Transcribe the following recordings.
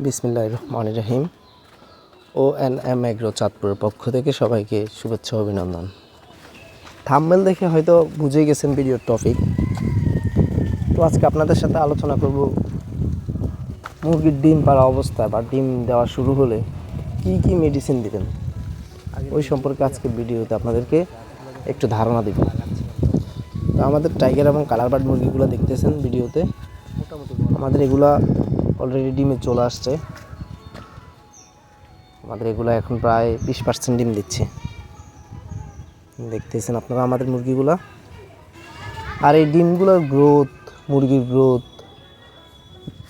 বিসমিল্লাহির রহমানির রহিম। ONM agro চাঁদপুরের পক্ষ থেকে সবাইকে শুভেচ্ছা অভিনন্দন। থাম্বনেল দেখে হয়তো বুঝে গেছেন ভিডিওর টপিক। তো আজকে আপনাদের সাথে আলোচনা করব মুরগির ডিম পাড়া অবস্থা বা ডিম দেওয়া শুরু হলে কি মেডিসিন দিবেন ওই সম্পর্কে আজকের ভিডিওতে আপনাদেরকে একটু ধারণা দেব। তো আমাদের টাইগার এবং কালার বার্ড মুরগিগুলো দেখতেছেন ভিডিওতে, আমাদের এগুলা অলরেডি ডিমে চলে আসছে। আমাদের এগুলো এখন প্রায় 20% ডিম দিচ্ছে, দেখতেছেন আপনারা আমাদের মুরগিগুলা। আর এই ডিমগুলোর গ্রোথ, মুরগির গ্রোথ,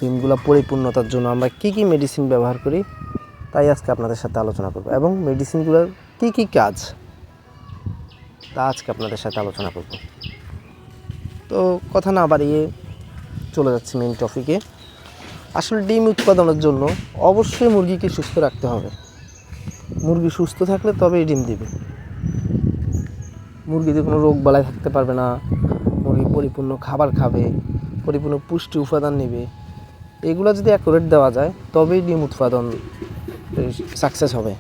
ডিমগুলো পরিপূর্ণতার জন্য আমরা কি মেডিসিন ব্যবহার করি তাই আজকে আপনাদের সাথে আলোচনা করব, এবং মেডিসিনগুলোর কি কাজ তা আজকে আপনাদের সাথে আলোচনা করব। তো কথা না বাড়িয়ে চলে যাচ্ছি মেইন টপিকে। আসলে ডিম উৎপাদনের জন্য অবশ্যই মুরগিকে সুস্থ রাখতে হবে। মুরগি সুস্থ থাকলে তবেই ডিম দিবে। মুরগিতে কোনো রোগ বালাই থাকতে পারবে না, মুরগি পরিপূর্ণ খাবার খাবে, পরিপূর্ণ পুষ্টি উপাদান নেবে। এগুলো যদি অ্যাকুরেট দেওয়া যায় তবেই ডিম উৎপাদন সাকসেস হবে।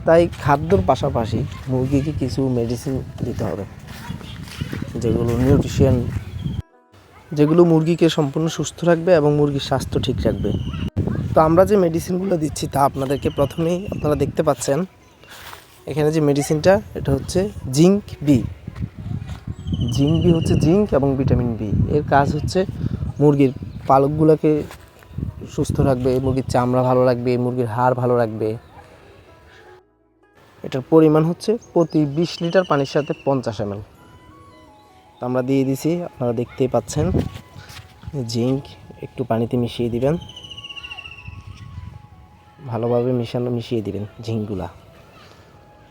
তাই খাদ্যর পাশাপাশি মুরগিকে কিছু মেডিসিন দিতে হবে, যেগুলো মুরগিকে সম্পূর্ণ সুস্থ রাখবে এবং মুরগির স্বাস্থ্য ঠিক রাখবে। তো আমরা যে মেডিসিনগুলো দিচ্ছি তা আপনাদেরকে প্রথমেই আপনারা দেখতে পাচ্ছেন এখানে যে মেডিসিনটা, এটা হচ্ছে জিঙ্ক বি হচ্ছে জিঙ্ক এবং ভিটামিন বি। এর কাজ হচ্ছে মুরগির পালকগুলোকে সুস্থ রাখবে, মুরগির চামড়া ভালো রাখবে, মুরগির হাড় ভালো রাখবে। এটার পরিমাণ হচ্ছে প্রতি 20 লিটার পানির সাথে 50 ml। তো আমরা দিয়ে দিছি, আপনারা দেখতেই পাচ্ছেন। জিঙ্ক একটু পানিতে মিশিয়ে দিবেন, ভালোভাবে মিশিয়ে দিবেন জিঙ্কগুলা।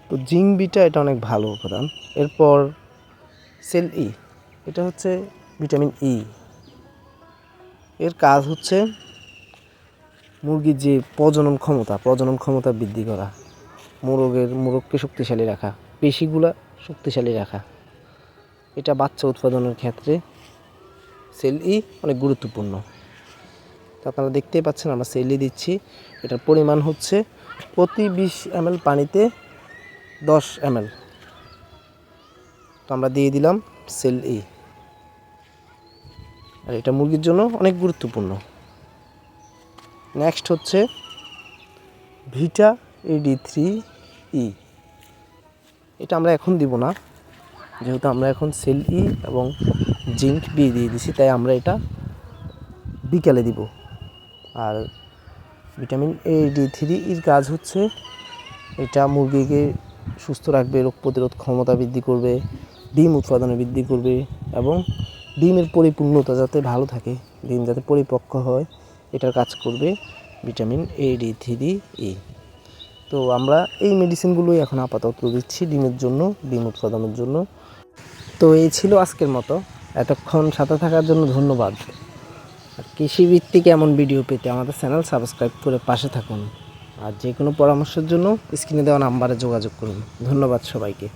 তো জিঙ্ক বিটা এটা অনেক ভালো উপাদান। এরপর সেল ই, এটা হচ্ছে ভিটামিন ই। এর কাজ হচ্ছে মুরগির যে প্রজনন ক্ষমতা বৃদ্ধি করা, মোরগকে শক্তিশালী রাখা, পেশিগুলা শক্তিশালী রাখা। এটা বাচ্চা উৎপাদনের ক্ষেত্রে সেল ই অনেক গুরুত্বপূর্ণ। তো আপনারা দেখতেই পাচ্ছেন আমরা সেল ই দিচ্ছি। এটার পরিমাণ হচ্ছে প্রতি 20 ml পানিতে 10 ml। তো আমরা দিয়ে দিলাম সেল ই, আর এটা মুরগির জন্য অনেক গুরুত্বপূর্ণ। নেক্সট হচ্ছে ভিটা AD3E। এটা আমরা এখন দিব না, যেহেতু আমরা এখন সেল ই এবং জিঙ্ক বি দিয়ে দিছি, তাই আমরা এটা বিকালে দিব। আর ভিটামিন AD3 কাজ হচ্ছে এটা মুরগিকে সুস্থ রাখবে, রোগ প্রতিরোধ ক্ষমতা বৃদ্ধি করবে, ডিম উৎপাদনে বৃদ্ধি করবে, এবং ডিমের পরিপূর্ণতা যাতে ভালো থাকে, ডিম যাতে পরিপক্ক হয়, এটার কাজ করবে ভিটামিন AD3E। তো আমরা এই মেডিসিনগুলোই এখন আপাতত দিচ্ছি ডিমের জন্য, ডিম উৎপাদনের জন্য। তো এই ছিল আজকের মতো। এতক্ষণ সাথে থাকার জন্য ধন্যবাদ। আর কৃষিভিত্তিক এমন ভিডিও পেতে আমাদের চ্যানেল সাবস্ক্রাইব করে পাশে থাকুন। আর যে কোনো পরামর্শের জন্য স্ক্রিনে দেওয়া নাম্বারে যোগাযোগ করুন। ধন্যবাদ সবাইকে।